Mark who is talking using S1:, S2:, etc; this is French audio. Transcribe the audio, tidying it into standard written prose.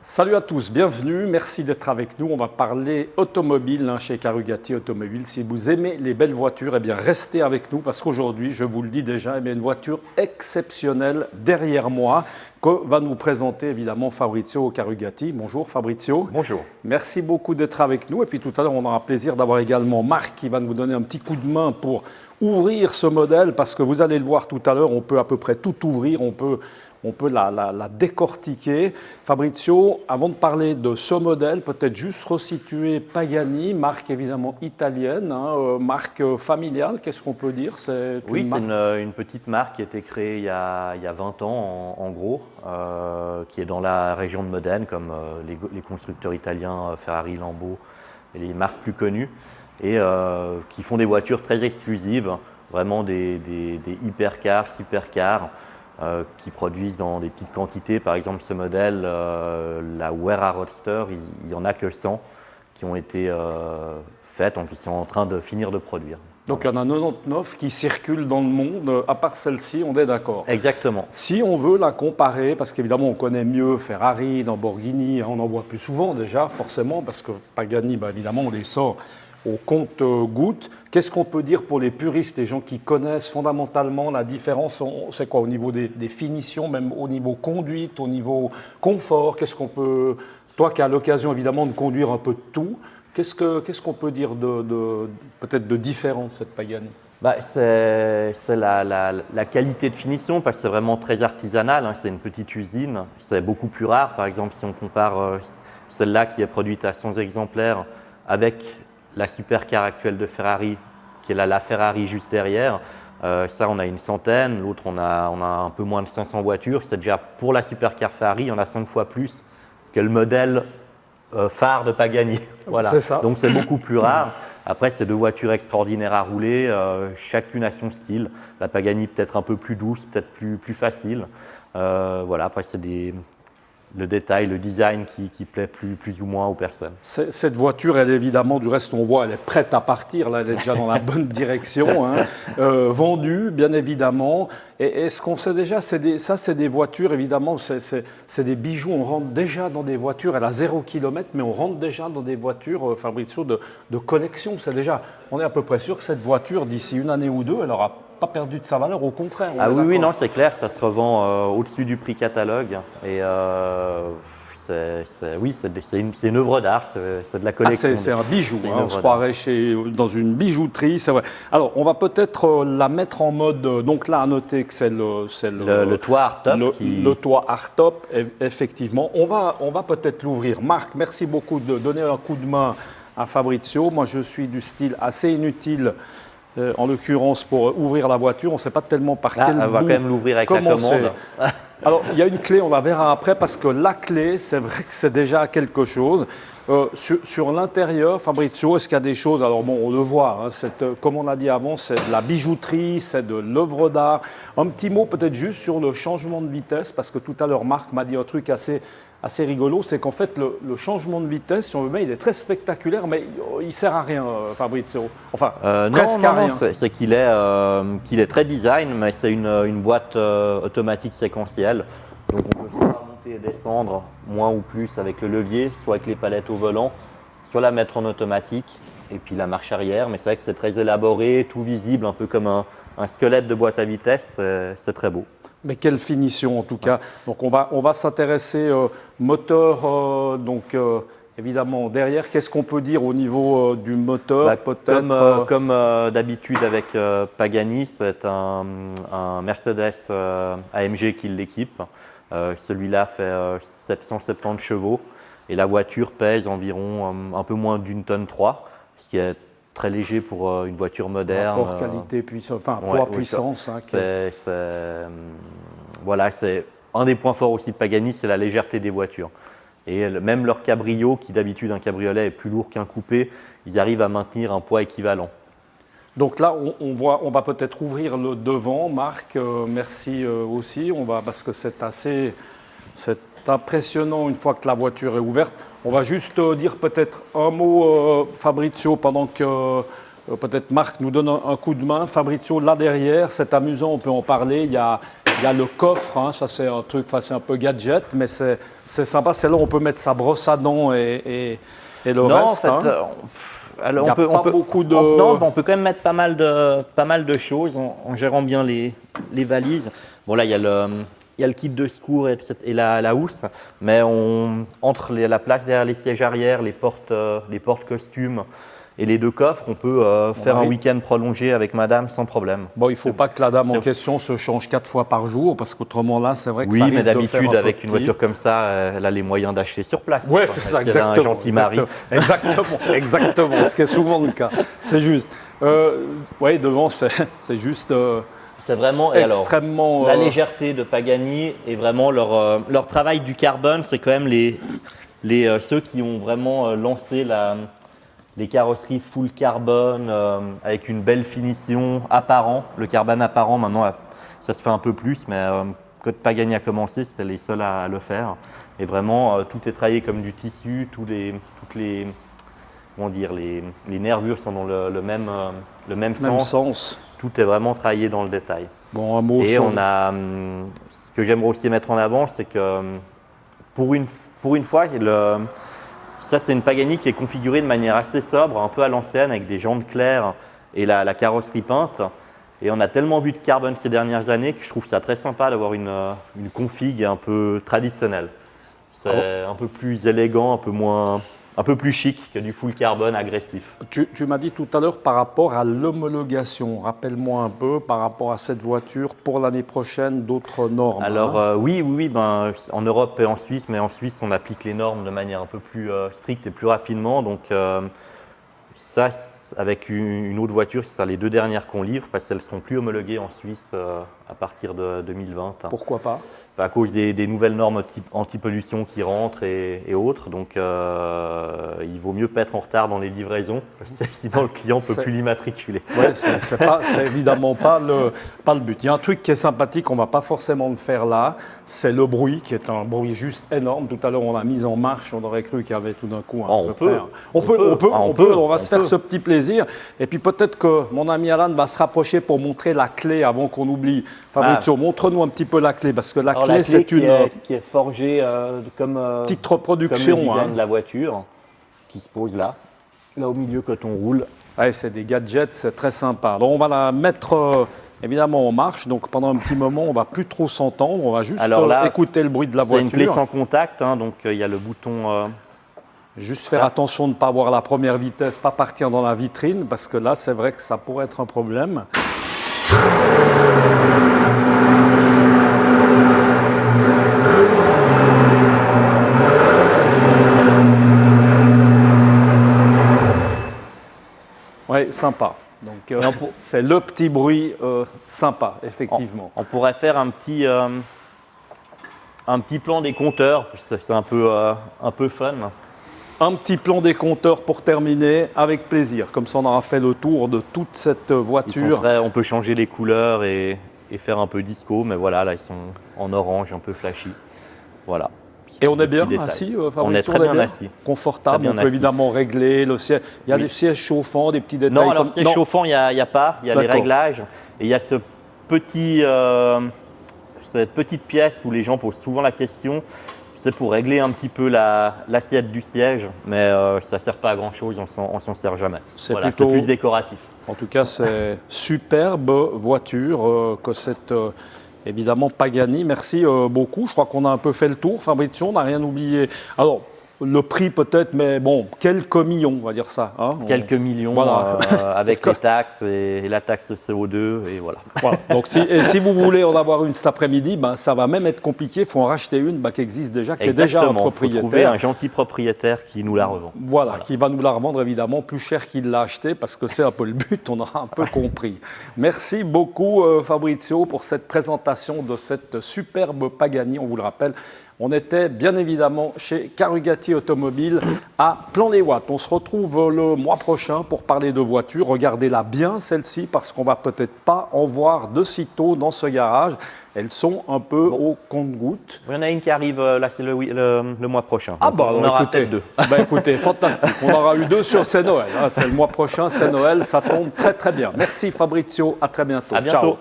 S1: Salut à tous, bienvenue, merci d'être avec nous. On va parler automobile chez Carugati Automobile. Si vous aimez les belles voitures, eh bien restez avec nous parce qu'aujourd'hui, je vous le dis déjà, une voiture exceptionnelle derrière moi que va nous présenter évidemment Fabrizio Carugati. Bonjour Fabrizio.
S2: Bonjour.
S1: Merci beaucoup d'être avec nous. Et puis tout à l'heure, on aura plaisir d'avoir également Marc qui va nous donner un petit coup de main pour ouvrir ce modèle parce que vous allez le voir tout à l'heure, on peut à peu près tout ouvrir, on peut la décortiquer. Fabrizio, avant de parler de ce modèle, peut-être juste resituer Pagani, marque évidemment italienne, marque familiale, qu'est-ce qu'on peut dire?
S2: Oui, c'est une petite marque qui a été créée il y a 20 ans en gros, qui est dans la région de Modène, comme les constructeurs italiens Ferrari, Lambo et les marques plus connues, et qui font des voitures très exclusives, vraiment des hypercars, supercars, qui produisent dans des petites quantités. Par exemple, ce modèle, la Wera Roadster, il n'y en a que 100 qui ont été faites, donc ils sont en train de finir de produire.
S1: Donc il y en a 99 qui circulent dans le monde, à part celle-ci, on est d'accord.
S2: Exactement.
S1: Si on veut la comparer, parce qu'évidemment on connaît mieux Ferrari, Lamborghini, on en voit plus souvent déjà, forcément, parce que Pagani, évidemment, on les sort au compte-gouttes. Qu'est-ce qu'on peut dire pour les puristes, les gens qui connaissent fondamentalement la différence? C'est quoi au niveau des finitions, même au niveau conduite, au niveau confort? Qu'est-ce qu'on peut, toi qui as l'occasion évidemment de conduire un peu de tout, qu'est-ce qu'on peut dire peut-être de différent de cette Pagani?
S2: C'est la qualité de finition, parce que c'est vraiment très artisanal, c'est une petite usine, c'est beaucoup plus rare. Par exemple, si on compare celle-là qui est produite à 100 exemplaires avec la supercar actuelle de Ferrari, qui est la Ferrari juste derrière, ça on a une centaine, l'autre on a un peu moins de 500 voitures. C'est déjà, pour la supercar Ferrari, on a 5 fois plus que le modèle phare de Pagani. Voilà.
S1: C'est ça.
S2: Donc c'est beaucoup plus rare. Après, c'est deux voitures extraordinaires à rouler, chacune a son style. La Pagani peut-être un peu plus douce, peut-être plus facile. Voilà. Après, c'est le détail, le design qui plaît plus ou moins aux personnes.
S1: Cette voiture, elle évidemment, du reste, on voit, elle est prête à partir. Là, elle est déjà dans la bonne direction. Vendue, bien évidemment. Et est-ce qu'on sait déjà, c'est des voitures, évidemment, c'est des bijoux. On rentre déjà dans des voitures, elle a 0 km, mais on rentre déjà dans des voitures, Fabrizio, de collection. On est à peu près sûr que cette voiture, d'ici une année ou deux, elle aura pas perdu de sa valeur, au contraire.
S2: Oui, non, c'est clair, ça se revend au-dessus du prix catalogue. Et c'est une œuvre d'art, c'est de la collection.
S1: C'est un bijou, on se croirait dans une bijouterie, c'est vrai. Alors, on va peut-être la mettre en mode, donc là, à noter que c'est
S2: le toit hardtop.
S1: Le toit hardtop, effectivement. On va peut-être l'ouvrir. Marc, merci beaucoup de donner un coup de main à Fabrizio. Moi, je suis du style assez inutile, en l'occurrence, pour ouvrir la voiture. On ne sait pas tellement par quel bout.
S2: On va quand même l'ouvrir avec la commande.
S1: Alors, il y a une clé, on la verra après, parce que la clé, c'est vrai que c'est déjà quelque chose. Sur l'intérieur, Fabrizio, est-ce qu'il y a des choses? Alors bon, on le voit, comme on a dit avant, c'est de la bijouterie, c'est de l'œuvre d'art. Un petit mot peut-être juste sur le changement de vitesse, parce que tout à l'heure, Marc m'a dit un truc assez rigolo, c'est qu'en fait, le changement de vitesse, si on veut bien, il est très spectaculaire, mais il ne sert à rien, Fabrizio. Enfin, presque à rien.
S2: Non, c'est qu'il est très design, mais c'est une boîte automatique séquentielle. Donc on peut soit monter et descendre, moins ou plus avec le levier, soit avec les palettes au volant, soit la mettre en automatique, et puis la marche arrière. Mais c'est vrai que c'est très élaboré, tout visible, un peu comme un squelette de boîte à vitesse, c'est très beau.
S1: Mais quelle finition en tout cas. Donc on va s'intéresser moteur, évidemment derrière. Qu'est-ce qu'on peut dire au niveau du moteur peut-être
S2: Comme d'habitude avec Pagani, c'est un Mercedes AMG qui l'équipe. Celui-là fait 770 chevaux et la voiture pèse environ un peu moins d'une tonne 3, ce qui est très léger pour une voiture moderne.
S1: Rapport qualité, puissance, poids, puissance.
S2: C'est un des points forts aussi de Pagani, c'est la légèreté des voitures. Et même leur cabrio, qui d'habitude un cabriolet est plus lourd qu'un coupé, ils arrivent à maintenir un poids équivalent.
S1: Donc là, on va peut-être ouvrir le devant. Marc, merci aussi. Parce que c'est impressionnant une fois que la voiture est ouverte. On va juste dire peut-être un mot, Fabrizio, pendant que peut-être Marc nous donne un coup de main. Fabrizio, là derrière, c'est amusant, on peut en parler. Il y a Il y a le coffre, hein, ça c'est un truc, c'est un peu gadget, mais c'est sympa. C'est là où on peut mettre sa brosse à dents et le
S2: Non,
S1: reste.
S2: en fait,
S1: Hein.
S2: Alors
S1: Il y a pas beaucoup de...
S2: Non, on peut quand même mettre pas mal de choses en gérant bien les valises. Bon, là, il y a le kit de secours et la housse, mais entre la place derrière les sièges arrière, les portes costumes et les 2 coffres, on peut faire un week-end prolongé avec madame sans problème.
S1: Bon, il ne faut pas que la dame en question se change 4 fois par jour, parce qu'autrement là, c'est vrai que ça risque
S2: mais
S1: de faire
S2: d'habitude,
S1: un
S2: avec
S1: peu
S2: une
S1: petit.
S2: voiture comme ça, elle a les moyens d'acheter sur place.
S1: Oui, c'est ça, exactement.
S2: Un gentil mari.
S1: Exactement, ce qui est souvent le cas. C'est juste. Oui, devant, c'est juste
S2: c'est vraiment
S1: extrêmement...
S2: la légèreté de Pagani et vraiment leur travail du carbone, c'est quand même ceux qui ont vraiment lancé les carrosseries full carbone avec une belle finition apparent. Le carbone apparent, maintenant, ça se fait un peu plus, mais quand Pagani a commencé, c'était les seuls à le faire. Et vraiment, tout est travaillé comme du tissu, les nervures sont dans le même sens. Tout est vraiment travaillé dans le détail.
S1: Bon, un mot
S2: et
S1: sur...
S2: ce que j'aimerais aussi mettre en avant, c'est que pour une fois, ça c'est une Pagani qui est configurée de manière assez sobre, un peu à l'ancienne, avec des jantes claires et la carrosserie peinte. Et on a tellement vu de carbone ces dernières années que je trouve ça très sympa d'avoir une config un peu traditionnelle. C'est un peu plus élégant, un peu plus chic que du full carbone agressif.
S1: Tu m'as dit tout à l'heure par rapport à l'homologation. Rappelle-moi un peu par rapport à cette voiture pour l'année prochaine, d'autres normes.
S2: Alors oui, en Europe et en Suisse, mais en Suisse on applique les normes de manière un peu plus stricte et plus rapidement. Donc ça, avec une autre voiture, ce sera les 2 dernières qu'on livre parce qu'elles ne seront plus homologuées en Suisse à partir de 2020.
S1: Pourquoi pas?
S2: À cause des nouvelles normes anti-pollution qui rentrent et autres. Donc, il vaut mieux pas être en retard dans les livraisons, sinon le client ne peut plus l'immatriculer.
S1: Oui, c'est évidemment pas le but. Il y a un truc qui est sympathique, on ne va pas forcément le faire là, c'est le bruit, qui est un bruit juste énorme. Tout à l'heure, on l'a mise en marche, on aurait cru qu'il y avait tout d'un coup on va se faire ce petit plaisir. Et puis peut-être que mon ami Alan va se rapprocher pour montrer la clé avant qu'on oublie. Fabrizio, montre-nous un petit peu la clé, parce que la clé, c'est
S2: qui est forgée comme
S1: petite reproduction,
S2: comme le design de la voiture, qui se pose là au milieu quand on roule.
S1: Ouais, c'est des gadgets, c'est très sympa. Alors on va la mettre évidemment en marche, donc pendant un petit moment, on va plus trop s'entendre, on va juste écouter le bruit de la voiture.
S2: C'est une clé sans contact, hein, donc il y a le bouton.
S1: Juste faire attention de ne pas avoir la première vitesse, pas partir dans la vitrine, parce que là, c'est vrai que ça pourrait être un problème. Oui, sympa. Donc, c'est le petit bruit sympa, effectivement.
S2: On pourrait faire un petit plan des compteurs, c'est un peu fun.
S1: Un petit plan des compteurs pour terminer, avec plaisir. Comme ça, on aura fait le tour de toute cette voiture.
S2: On peut changer les couleurs et faire un peu disco, mais voilà, là, ils sont en orange, un peu flashy. Voilà.
S1: Et on est bien assis, Fabrizio?
S2: On est très bien assis.
S1: Confortable, on peut évidemment régler le siège. Il y a des sièges chauffants, des petits détails.
S2: Non, alors siège chauffant, il n'y a pas. Il y a les réglages. Et il y a cette petite pièce où les gens posent souvent la question. C'est pour régler un petit peu l'assiette du siège, mais ça ne sert pas à grand-chose, on s'en sert jamais. C'est plus décoratif.
S1: En tout cas, c'est superbe voiture que cette... évidemment, Pagani, merci beaucoup. Je crois qu'on a un peu fait le tour. Fabrizio, on n'a rien oublié. Alors, le prix peut-être, mais bon, quelques millions, on va dire ça. Hein,
S2: quelques millions, voilà. Avec les taxes et la taxe CO2, et voilà.
S1: Donc, si vous voulez en avoir une cet après-midi, ça va même être compliqué. Il faut en racheter une qui existe déjà, qui est déjà un propriétaire.
S2: Il faut trouver un gentil propriétaire qui nous la revend.
S1: Voilà, qui va nous la revendre évidemment plus cher qu'il l'a acheté, parce que c'est un peu le but, on aura un peu compris. Merci beaucoup Fabrizio pour cette présentation de cette superbe Pagani, on vous le rappelle. On était bien évidemment chez Carugati Automobile à Plan-les-Ouates. On se retrouve le mois prochain pour parler de voitures. Regardez-la bien celle-ci parce qu'on va peut-être pas en voir de sitôt dans ce garage. Elles sont un peu au compte-gouttes.
S2: Il y en a une qui arrive là, c'est le mois prochain.
S1: Ah bah on aura peut-être 2. Écoutez, fantastique. On aura eu 2 c'est Noël. C'est le mois prochain, c'est Noël. Ça tombe très très bien. Merci Fabrizio. À très bientôt.
S2: À bientôt.
S1: Ciao.